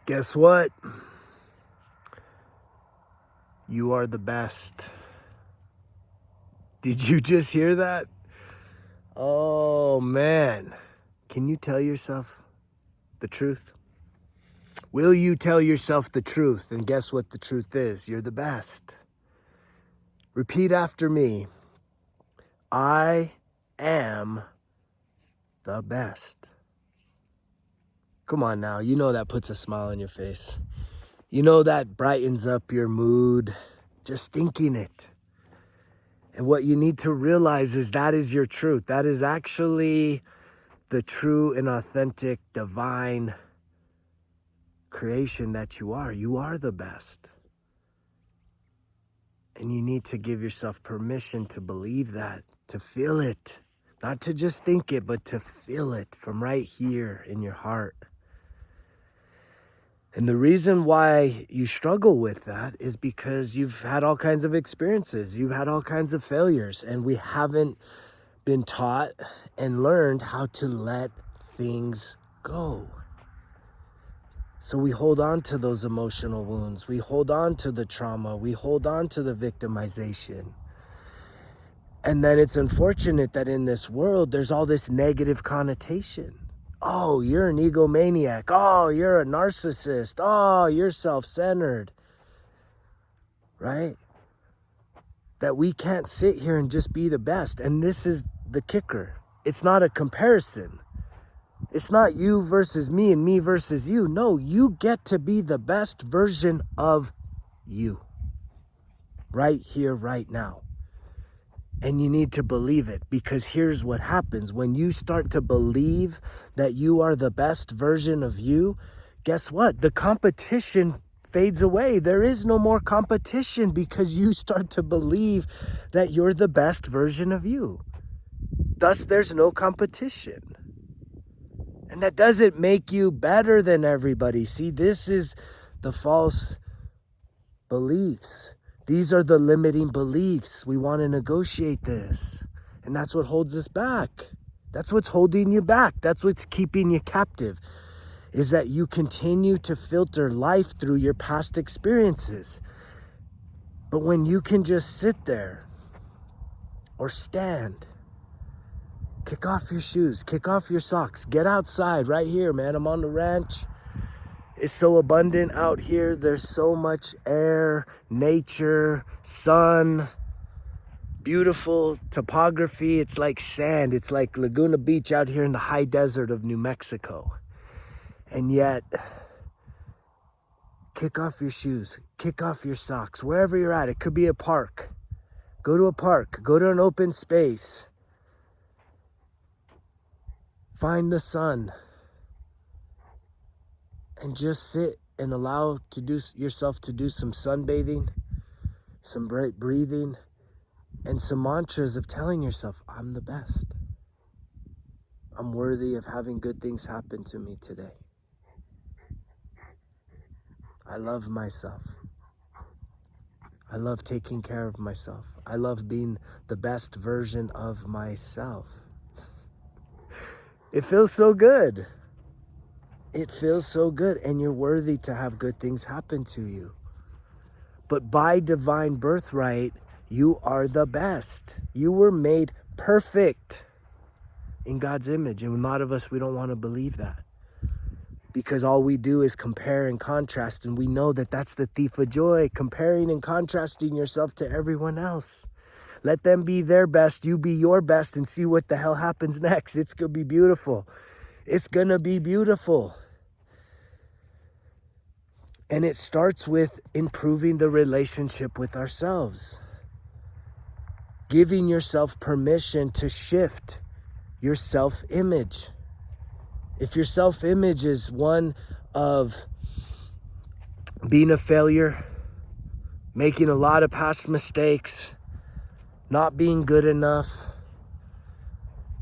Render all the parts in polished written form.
Guess what? You are the best. Did you just hear that? Oh, man. Can you tell yourself the truth? Will you tell yourself the truth? And guess what the truth is? You're the best. Repeat after me. I am the best. Come on now. You know that puts a smile on your face. You know that brightens up your mood. Just thinking it. And what you need to realize is that is your truth. That is actually the true and authentic divine creation that you are. You are the best. And you need to give yourself permission to believe that, to feel it. Not to just think it, but to feel it from right here in your heart. And the reason why you struggle with that is because you've had all kinds of experiences. You've had all kinds of failures. And we haven't been taught and learned how to let things go. So we hold on to those emotional wounds. We hold on to the trauma. We hold on to the victimization. And then it's unfortunate that in this world, there's all this negative connotation. Oh, you're an egomaniac. Oh, you're a narcissist. Oh, you're self-centered. Right? That we can't sit here and just be the best. And this is the kicker. It's not a comparison. It's not you versus me and me versus you. No, you get to be the best version of you. Right here, right now. And you need to believe it, because here's what happens. When you start to believe that you are the best version of you, guess what? The competition fades away. There is no more competition because you start to believe that you're the best version of you. Thus, there's no competition. And that doesn't make you better than everybody. See, this is the false beliefs. These are the limiting beliefs. We want to negotiate this. And that's what holds us back. That's what's holding you back. That's what's keeping you captive, is that you continue to filter life through your past experiences. But when you can just sit there or stand, kick off your shoes, kick off your socks, get outside right here, man. I'm on the ranch. It's so abundant out here. There's so much air, nature, sun, beautiful topography. It's like sand. It's like Laguna Beach out here in the high desert of New Mexico. And yet, kick off your shoes, kick off your socks, wherever you're at. It could be a park. Go to a park, go to an open space. Find the sun. And just sit and allow yourself to do some sunbathing, some bright breathing, and some mantras of telling yourself, I'm the best. I'm worthy of having good things happen to me today. I love myself. I love taking care of myself. I love being the best version of myself. It feels so good. It feels so good, and you're worthy to have good things happen to you. But by divine birthright, you are the best. You were made perfect in God's image. And a lot of us, we don't want to believe that, because all we do is compare and contrast. And we know that that's the thief of joy, comparing and contrasting yourself to everyone else. Let them be their best, you be your best, and see what the hell happens next. It's going to be beautiful. It's going to be beautiful. And it starts with improving the relationship with ourselves. Giving yourself permission to shift your self-image. If your self-image is one of being a failure, making a lot of past mistakes, not being good enough,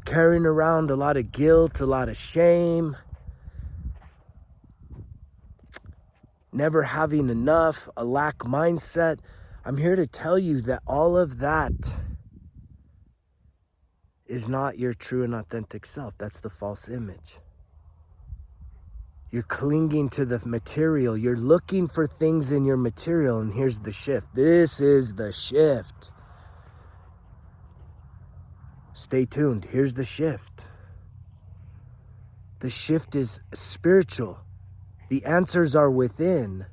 carrying around a lot of guilt, a lot of shame, never having enough, a lack mindset, I'm here to tell you that all of that is not your true and authentic self. That's the false image. You're clinging to the material. You're looking for things in your material. And here's the shift. This is the shift. Stay tuned. Here's the shift. The shift is spiritual. The answers are within.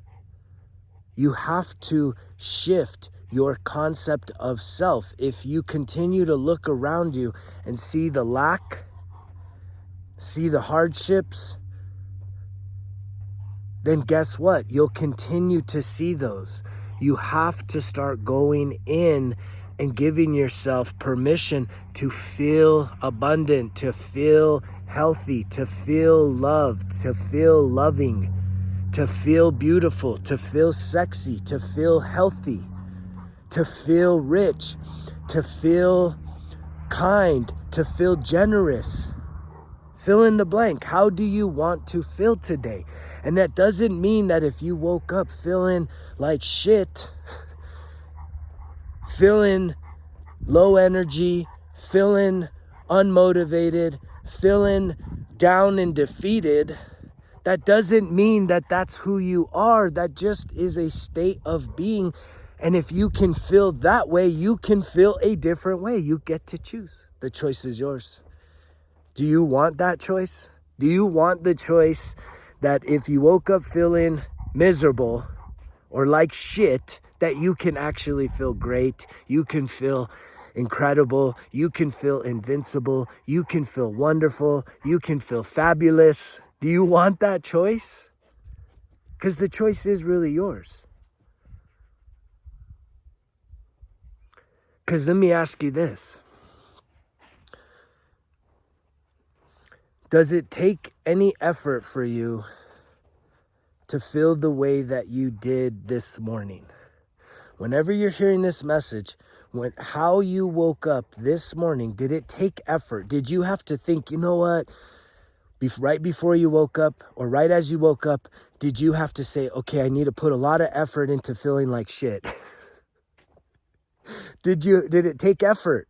You have to shift your concept of self. If you continue to look around you and see the lack, see the hardships, then guess what? You'll continue to see those. You have to start going in and giving yourself permission to feel abundant, to feel healthy, to feel loved, to feel loving, to feel beautiful, to feel sexy, to feel healthy, to feel rich, to feel kind, to feel generous. Fill in the blank. How do you want to feel today? And that doesn't mean that if you woke up feeling like shit, feeling low energy, feeling unmotivated, feeling down and defeated, that doesn't mean that that's who you are. That just is a state of being. And if you can feel that way, you can feel a different way. You get to choose. The choice is yours. Do you want that choice? Do you want the choice that if you woke up feeling miserable or like shit, that you can actually feel great, you can feel incredible, you can feel invincible, you can feel wonderful, you can feel fabulous? Do you want that choice? Because the choice is really yours. Because let me ask you this. Does it take any effort for you to feel the way that you did this morning? Whenever you're hearing this message, how you woke up this morning, did it take effort? Did you have to think, you know what? Right before you woke up or right as you woke up, did you have to say, okay, I need to put a lot of effort into feeling like shit? Did it take effort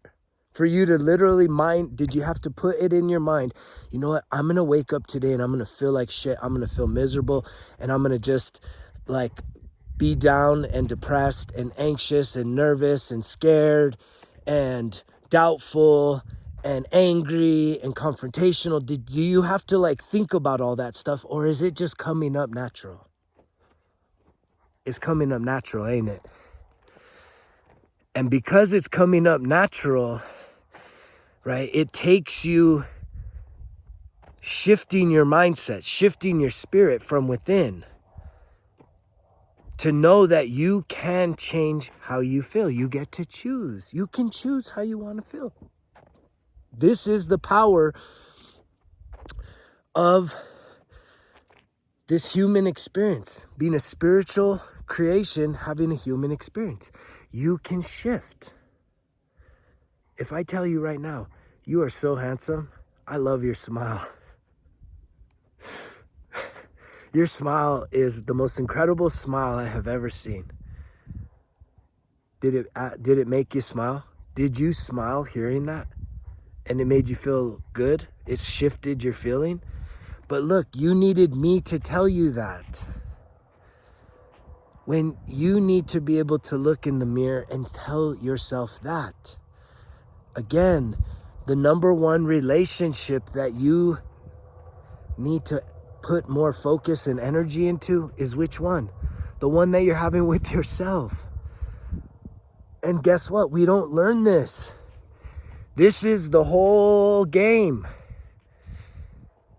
for you to literally did you have to put it in your mind, you know what, I'm going to wake up today and I'm going to feel like shit. I'm going to feel miserable and I'm going to just like be down and depressed and anxious and nervous and scared and doubtful and angry and confrontational. Do you have to like think about all that stuff, or is it just coming up natural? It's coming up natural, ain't it? And because it's coming up natural, right, it takes you shifting your mindset, shifting your spirit from within to know that you can change how you feel. You get to choose. You can choose how you want to feel. This is the power of this human experience, being a spiritual creation, having a human experience. You can shift. If I tell you right now, you are so handsome, I love your smile. Your smile is the most incredible smile I have ever seen. Did it make you smile? Did you smile hearing that? And it made you feel good? It shifted your feeling? But look, you needed me to tell you that. When you need to be able to look in the mirror and tell yourself that. Again, the number one relationship that you need to put more focus and energy into is which one? The one that you're having with yourself. And guess what? We don't learn this. This is the whole game.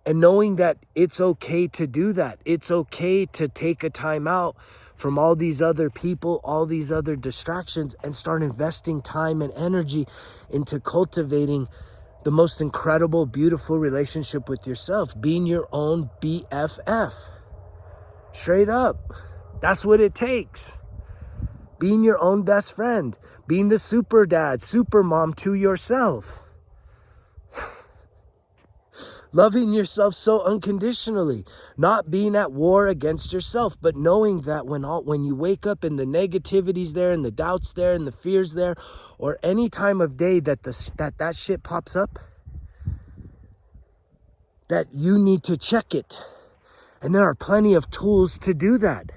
And knowing that it's okay to do that. It's okay to take a time out from all these other people, all these other distractions, and start investing time and energy into cultivating the most incredible, beautiful relationship with yourself, being your own BFF. Straight up. That's what it takes. Being your own best friend, being the super dad, super mom to yourself. Loving yourself so unconditionally, not being at war against yourself, but knowing that when you wake up and the negativity's there and the doubts there and the fears there, or any time of day that that shit pops up, that you need to check it And there are plenty of tools to do that.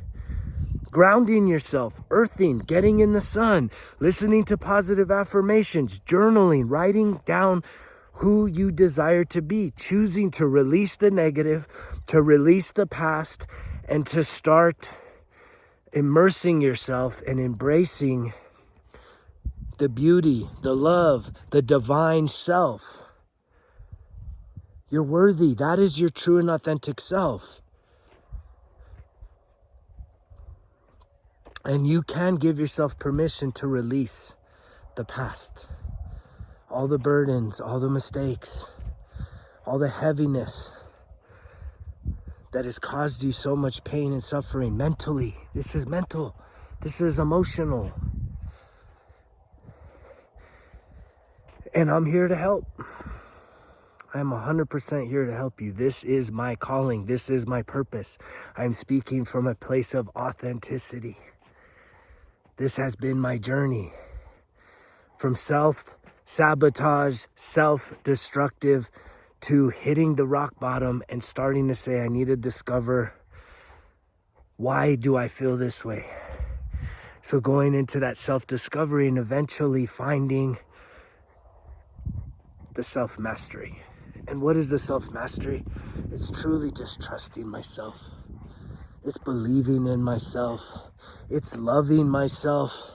Grounding yourself, earthing, getting in the sun, listening to positive affirmations, journaling, writing down who you desire to be, choosing to release the negative, to release the past, and to start immersing yourself and embracing the beauty, the love, the divine self. You're worthy. That is your true and authentic self. And you can give yourself permission to release the past, all the burdens, all the mistakes, all the heaviness that has caused you so much pain and suffering mentally. This is mental. This is emotional. And I'm here to help. I'm 100% here to help you. This is my calling. This is my purpose. I'm speaking from a place of authenticity. This has been my journey from self-sabotage, self-destructive, to hitting the rock bottom and starting to say, I need to discover, why do I feel this way? So going into that self-discovery and eventually finding the self-mastery. And what is the self-mastery? It's truly just trusting myself. It's believing in myself. It's loving myself.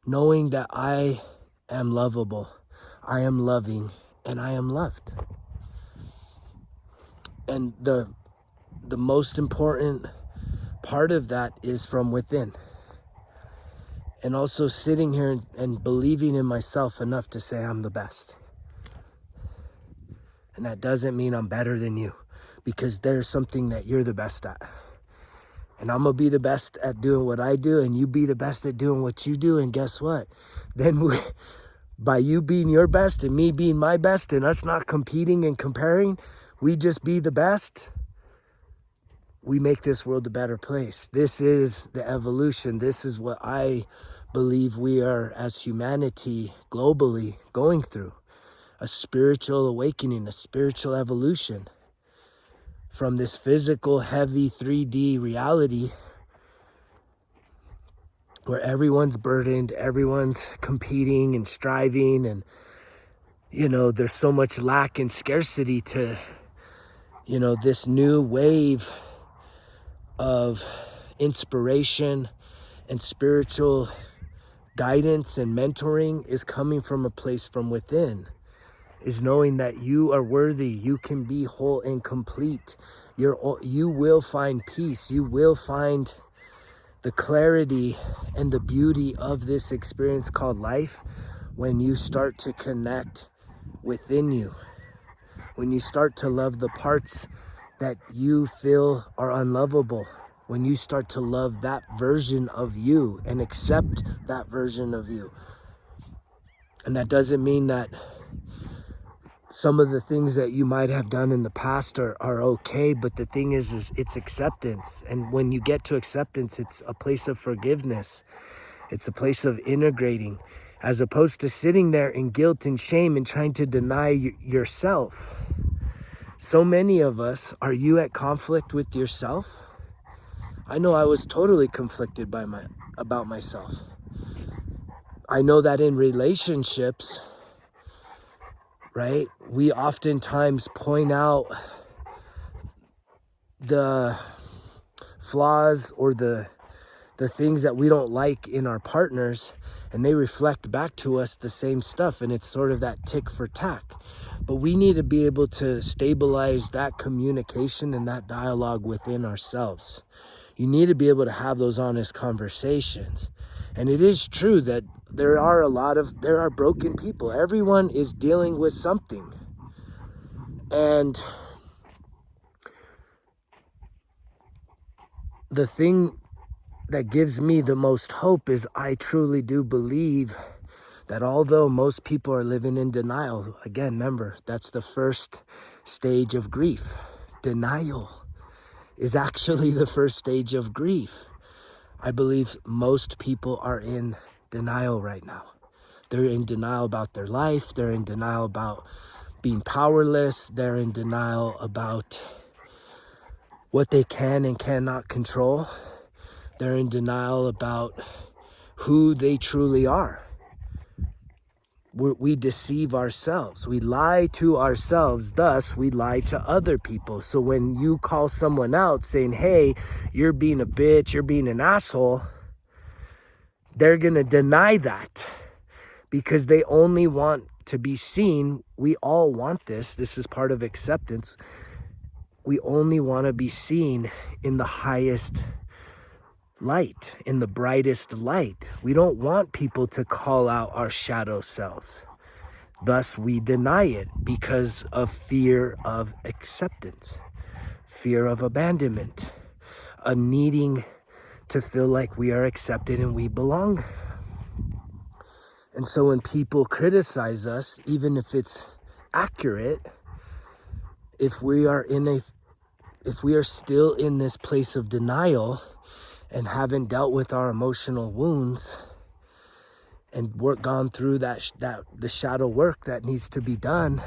Knowing that I am lovable, I am loving, and I am loved. And the most important part of that is from within. And also sitting here and believing in myself enough to say I'm the best. And that doesn't mean I'm better than you, because there's something that you're the best at. And I'm going to be the best at doing what I do, and you be the best at doing what you do. And guess what? Then by you being your best and me being my best and us not competing and comparing, we just be the best. We make this world a better place. This is the evolution. This is what I believe we are as humanity globally going through. A spiritual awakening, a spiritual evolution from this physical, heavy 3D reality where everyone's burdened, everyone's competing and striving, and, there's so much lack and scarcity to, this new wave of inspiration and spiritual guidance and mentoring is coming from a place from within. Is knowing that you are worthy, you can be whole and complete. You will find peace, you will find the clarity and the beauty of this experience called life when you start to connect within you. When you start to love the parts that you feel are unlovable. When you start to love that version of you and accept that version of you. And that doesn't mean that some of the things that you might have done in the past are okay, but the thing is it's acceptance. And when you get to acceptance, it's a place of forgiveness. It's a place of integrating, as opposed to sitting there in guilt and shame and trying to deny yourself. So many of us, are you at conflict with yourself? I know I was totally conflicted about myself. I know that in relationships, right, we oftentimes point out the flaws or the things that we don't like in our partners, and they reflect back to us the same stuff, and it's sort of that tick for tack. But we need to be able to stabilize that communication and that dialogue within ourselves. You need to be able to have those honest conversations. And it is true that there are broken people. Everyone is dealing with something. And the thing that gives me the most hope is I truly do believe that although most people are living in denial, again, remember, that's the first stage of grief. Denial is actually the first stage of grief. I believe most people are in denial right now. They're in denial about their life. They're in denial about being powerless. They're in denial about what they can and cannot control. They're in denial about who they truly are. We deceive ourselves. We lie to ourselves. Thus, we lie to other people. So when you call someone out saying, hey, you're being a bitch, you're being an asshole, they're going to deny that because they only want to be seen. We all want this. This is part of acceptance. We only want to be seen in the highest light, in the brightest light. We don't want people to call out our shadow selves. Thus, we deny it because of fear of acceptance, fear of abandonment, a needing to feel like we are accepted and we belong. And so when people criticize us, even if it's accurate, if we are still in this place of denial and haven't dealt with our emotional wounds and gone through the shadow work that needs to be done,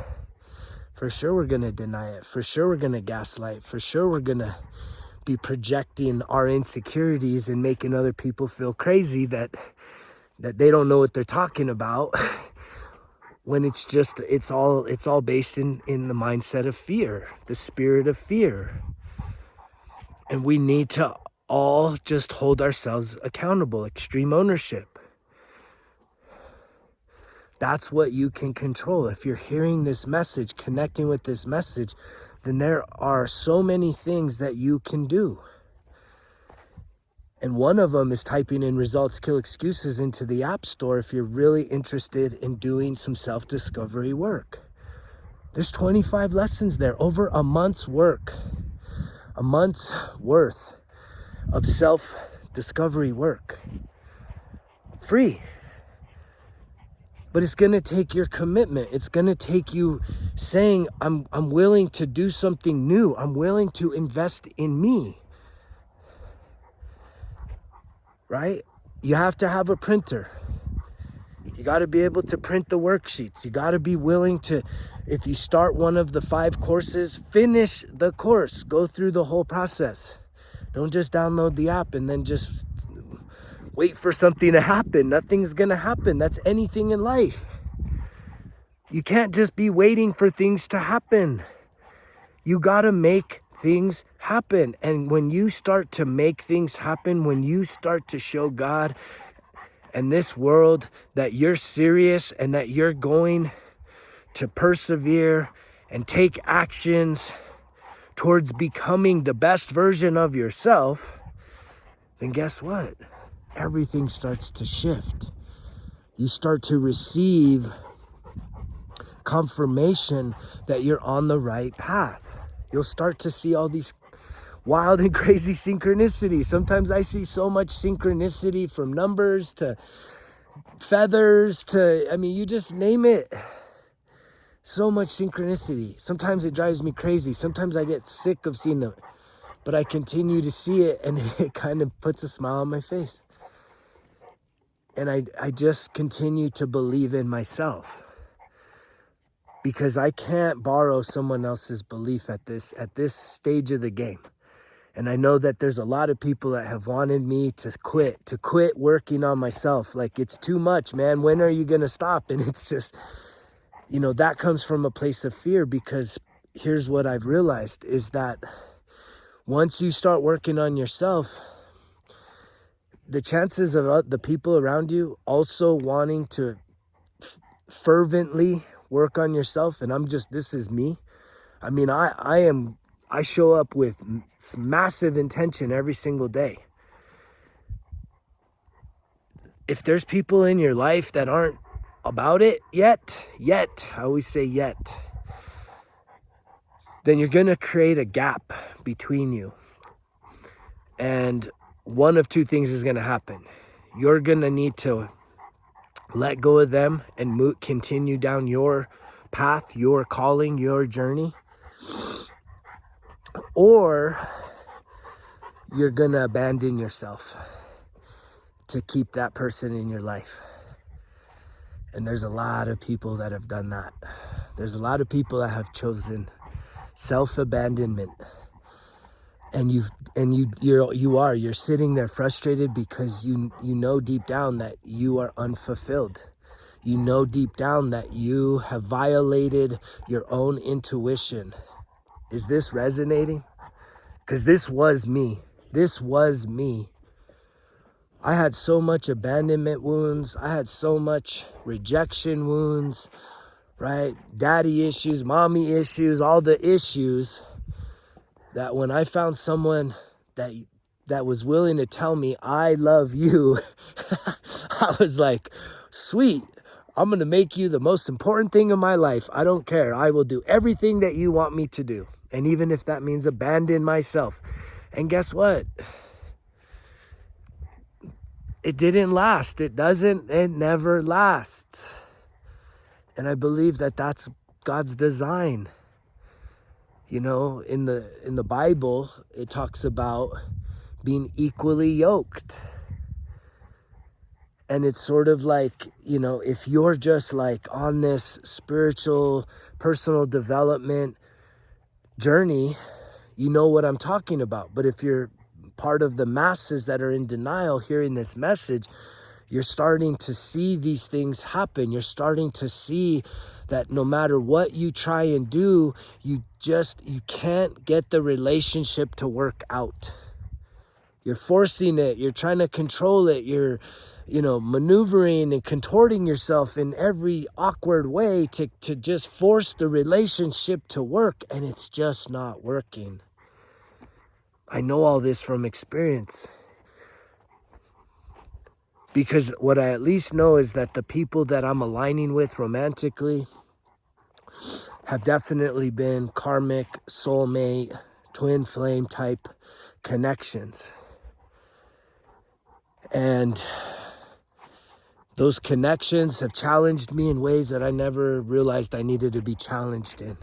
for sure we're going to deny it. For sure we're going to gaslight. For sure we're going to be projecting our insecurities and making other people feel crazy that they don't know what they're talking about when it's all based in the mindset of fear, the spirit of fear. And we need to all just hold ourselves accountable, extreme ownership. That's what you can control. If you're hearing this message, connecting with this message, then there are so many things that you can do. And one of them is typing in results kill excuses into the App Store if you're really interested in doing some self-discovery work. There's 25 lessons there, over a month's work, a month's worth of self-discovery work. Free. But it's going to take your commitment. It's going to take you saying, I'm willing to do something new. I'm willing to invest in me. Right? You have to have a printer. You got to be able to print the worksheets. You got to be willing to, if you start one of the 5 courses, finish the course. Go through the whole process. Don't just download the app and then just wait for something to happen. Nothing's going to happen. That's anything in life. You can't just be waiting for things to happen. You got to make things happen. And when you start to make things happen, when you start to show God and this world that you're serious and that you're going to persevere and take actions towards becoming the best version of yourself, then guess what? Everything starts to shift. You start to receive confirmation that you're on the right path. You'll start to see all these wild and crazy synchronicities. Sometimes I see so much synchronicity, from numbers to feathers to, you just name it. So much synchronicity. Sometimes it drives me crazy. Sometimes I get sick of seeing it, but I continue to see it and it kind of puts a smile on my face. And I just continue to believe in myself, because I can't borrow someone else's belief at this stage of the game. And I know that there's a lot of people that have wanted me to quit working on myself. Like, it's too much, man. When are you going to stop? And it's just, that comes from a place of fear, because here's what I've realized is that once you start working on yourself, the chances of the people around you also wanting to fervently work on yourself, and this is me. I show up with massive intention every single day. If there's people in your life that aren't about it yet, I always say yet, then you're going to create a gap between you. And one of two things is going to happen. You're going to need to let go of them and continue down your path, your calling, your journey. Or you're going to abandon yourself to keep that person in your life. And there's a lot of people that have done that. There's a lot of people that have chosen self-abandonment And you're sitting there frustrated because you know deep down that you are unfulfilled. You know deep down that you have violated your own intuition. Is this resonating? Because this was me. This was me. I had so much abandonment wounds. I had so much rejection wounds, right? Daddy issues, mommy issues, all the issues, that when I found someone that was willing to tell me, I love you, I was like, sweet, I'm going to make you the most important thing in my life. I don't care. I will do everything that you want me to do. And even if that means abandon myself. And guess what? It didn't last. It never lasts. And I believe that that's God's design. You know, in the Bible, it talks about being equally yoked. And it's sort of like, you know, if you're just like on this spiritual, personal development journey, you know what I'm talking about. But if you're part of the masses that are in denial hearing this message, you're starting to see these things happen. You're starting to see that no matter what you try and do, you can't get the relationship to work out. You're forcing it. You're trying to control it. You're, maneuvering and contorting yourself in every awkward way to just force the relationship to work, and it's just not working. I know all this from experience. Because what I at least know is that the people that I'm aligning with romantically have definitely been karmic, soulmate, twin flame type connections. And those connections have challenged me in ways that I never realized I needed to be challenged in.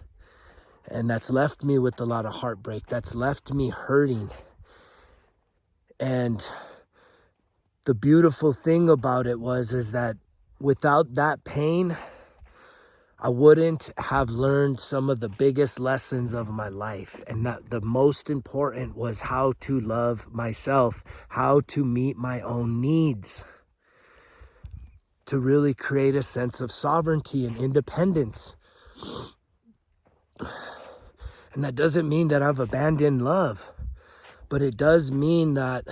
And that's left me with a lot of heartbreak. That's left me hurting. And the beautiful thing about it is that without that pain, I wouldn't have learned some of the biggest lessons of my life. And that the most important was how to love myself, how to meet my own needs, to really create a sense of sovereignty and independence. And that doesn't mean that I've abandoned love, but it does mean that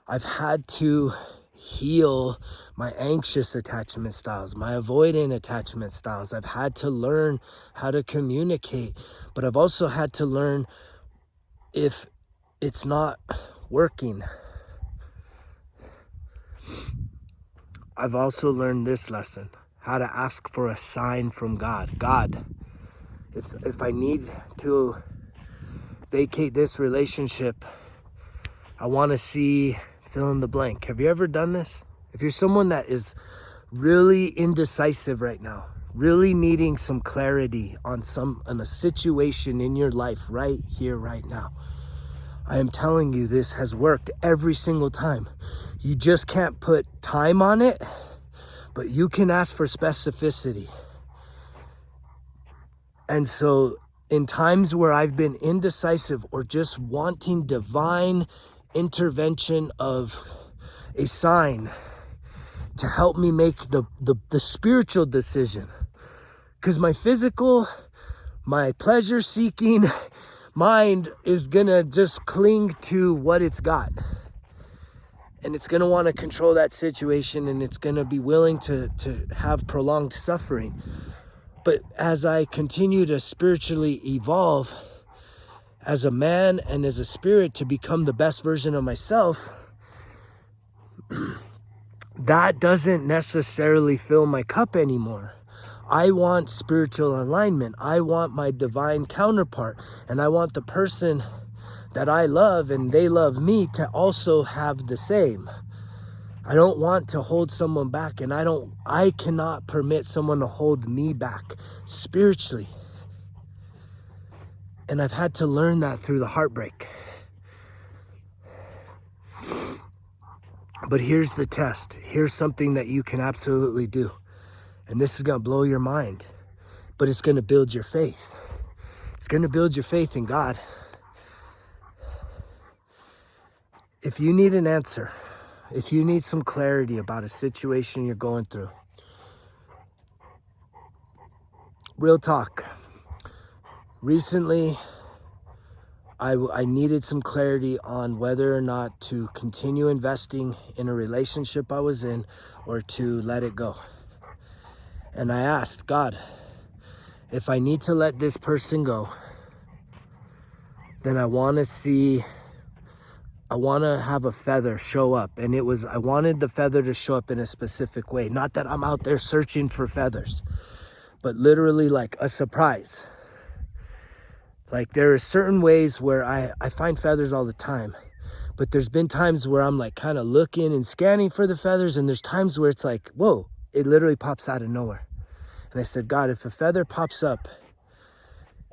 I've had to heal my anxious attachment styles, my avoidant attachment styles. I've had to learn how to communicate, but I've also had to learn if it's not working. I've also learned this lesson, how to ask for a sign from God. God, if I need to vacate this relationship, I want to see fill in the blank. Have you ever done this? If you're someone that is really indecisive right now, really needing some clarity on a situation in your life right here, right now, I am telling you, this has worked every single time. You just can't put time on it, but you can ask for specificity. And so in times where I've been indecisive or just wanting divine intervention of a sign to help me make the spiritual decision, because my physical, my pleasure-seeking mind is gonna just cling to what it's got. And it's gonna wanna control that situation, and it's gonna be willing to have prolonged suffering. But as I continue to spiritually evolve as a man and as a spirit to become the best version of myself, that doesn't necessarily fill my cup anymore. I want spiritual alignment. I want my divine counterpart. And I want the person that I love and they love me to also have the same. I don't want to hold someone back, and I cannot permit someone to hold me back spiritually. And I've had to learn that through the heartbreak. But here's the test. Here's something that you can absolutely do. And this is going to blow your mind, but it's going to build your faith. It's going to build your faith in God. If you need an answer, if you need some clarity about a situation you're going through, real talk. Recently, I needed some clarity on whether or not to continue investing in a relationship I was in or to let it go. And I asked God, if I need to let this person go, then I want to have a feather show up. And I wanted the feather to show up in a specific way. Not that I'm out there searching for feathers, but literally like a surprise. Like there are certain ways where I find feathers all the time, but there's been times where I'm like kind of looking and scanning for the feathers, and there's times where it's like, whoa, it literally pops out of nowhere. And I said, God, if a feather pops up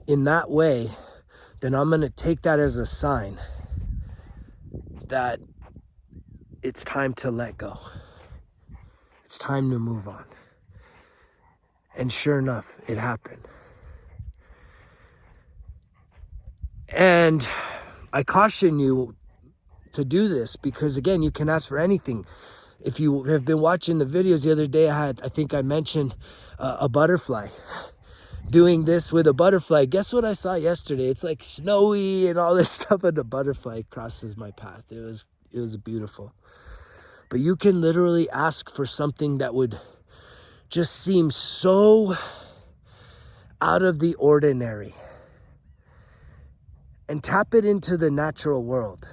in that way, then I'm going to take that as a sign that it's time to let go. It's time to move on. And sure enough, it happened. And I caution you to do this because, again, you can ask for anything. If you have been watching the videos the other day, I think I mentioned a butterfly. Doing this with a butterfly. Guess what I saw yesterday? It's like snowy and all this stuff, and a butterfly crosses my path. It was beautiful. But you can literally ask for something that would just seem so out of the ordinary and tap it into the natural world.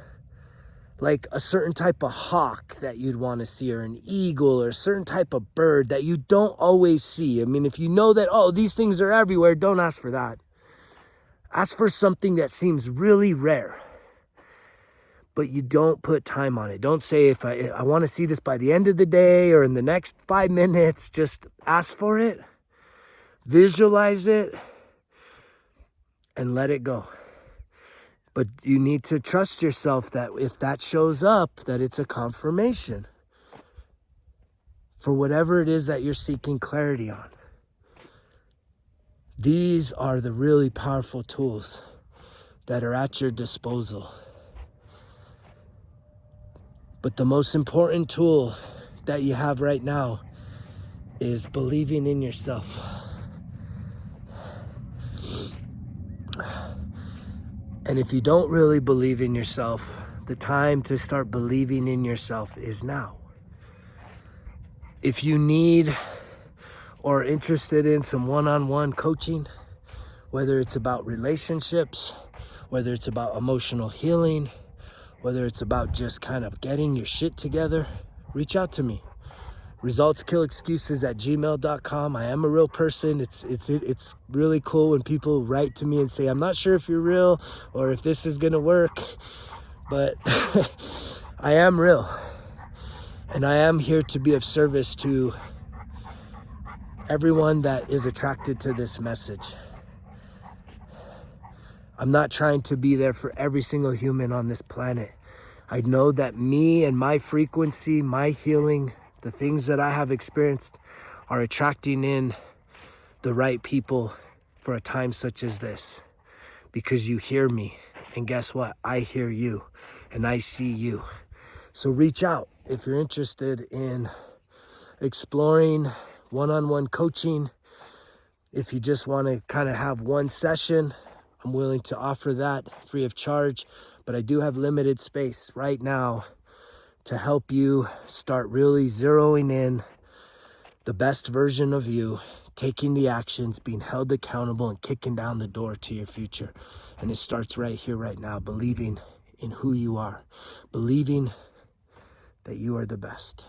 Like a certain type of hawk that you'd want to see, or an eagle, or a certain type of bird that you don't always see. I mean, if you know that, oh, these things are everywhere, don't ask for that. Ask for something that seems really rare, but you don't put time on it. Don't say, if I want to see this by the end of the day or in the next 5 minutes. Just ask for it, visualize it, and let it go. But you need to trust yourself that if that shows up, that it's a confirmation for whatever it is that you're seeking clarity on. These are the really powerful tools that are at your disposal. But the most important tool that you have right now is believing in yourself. And if you don't really believe in yourself, the time to start believing in yourself is now. If you need or are interested in some one-on-one coaching, whether it's about relationships, whether it's about emotional healing, whether it's about just kind of getting your shit together, reach out to me. resultskillexcuses@gmail.com. I am a real person. It's really cool when people write to me and say, I'm not sure if you're real or if this is gonna work, but I am real. And I am here to be of service to everyone that is attracted to this message. I'm not trying to be there for every single human on this planet. I know that me and my frequency, my healing, the things that I have experienced are attracting in the right people for a time such as this. Because you hear me, and guess what? I hear you, and I see you. So reach out if you're interested in exploring one-on-one coaching. If you just want to kind of have one session, I'm willing to offer that free of charge. But I do have limited space right now to help you start really zeroing in the best version of you, taking the actions, being held accountable, and kicking down the door to your future. And it starts right here, right now, believing in who you are, believing that you are the best.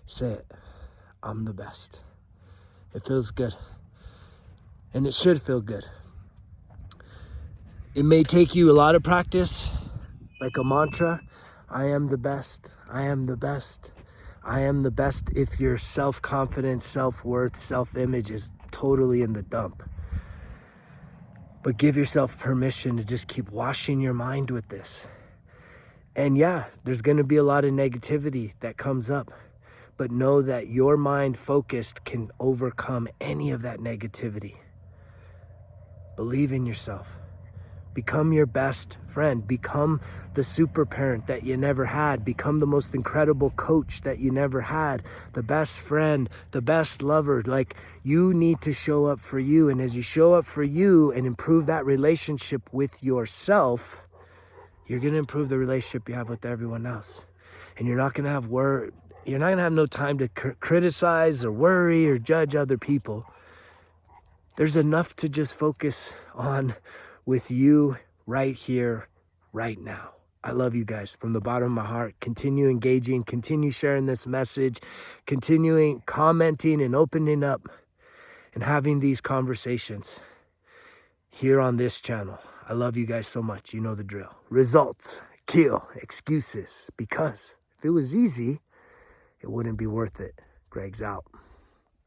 Say it, I'm the best. It feels good. And it should feel good. It may take you a lot of practice, like a mantra. I am the best. I am the best. I am the best if your self-confidence, self-worth, self-image is totally in the dump. But give yourself permission to just keep washing your mind with this. And yeah, there's going to be a lot of negativity that comes up. But know that your mind focused can overcome any of that negativity. Believe in yourself. Become your best friend. Become the super parent that you never had. Become the most incredible coach that you never had. The best friend, the best lover. Like, you need to show up for you. And as you show up for you and improve that relationship with yourself, you're going to improve the relationship you have with everyone else. And you're not going to have you're not going to have no time to criticize or worry or judge other people. There's enough to just focus on with you right here, right now. I love you guys from the bottom of my heart. Continue engaging, continue sharing this message, continuing commenting and opening up and having these conversations here on this channel. I love you guys so much. You know the drill. Results kill excuses, because if it was easy, it wouldn't be worth it. Greg's out.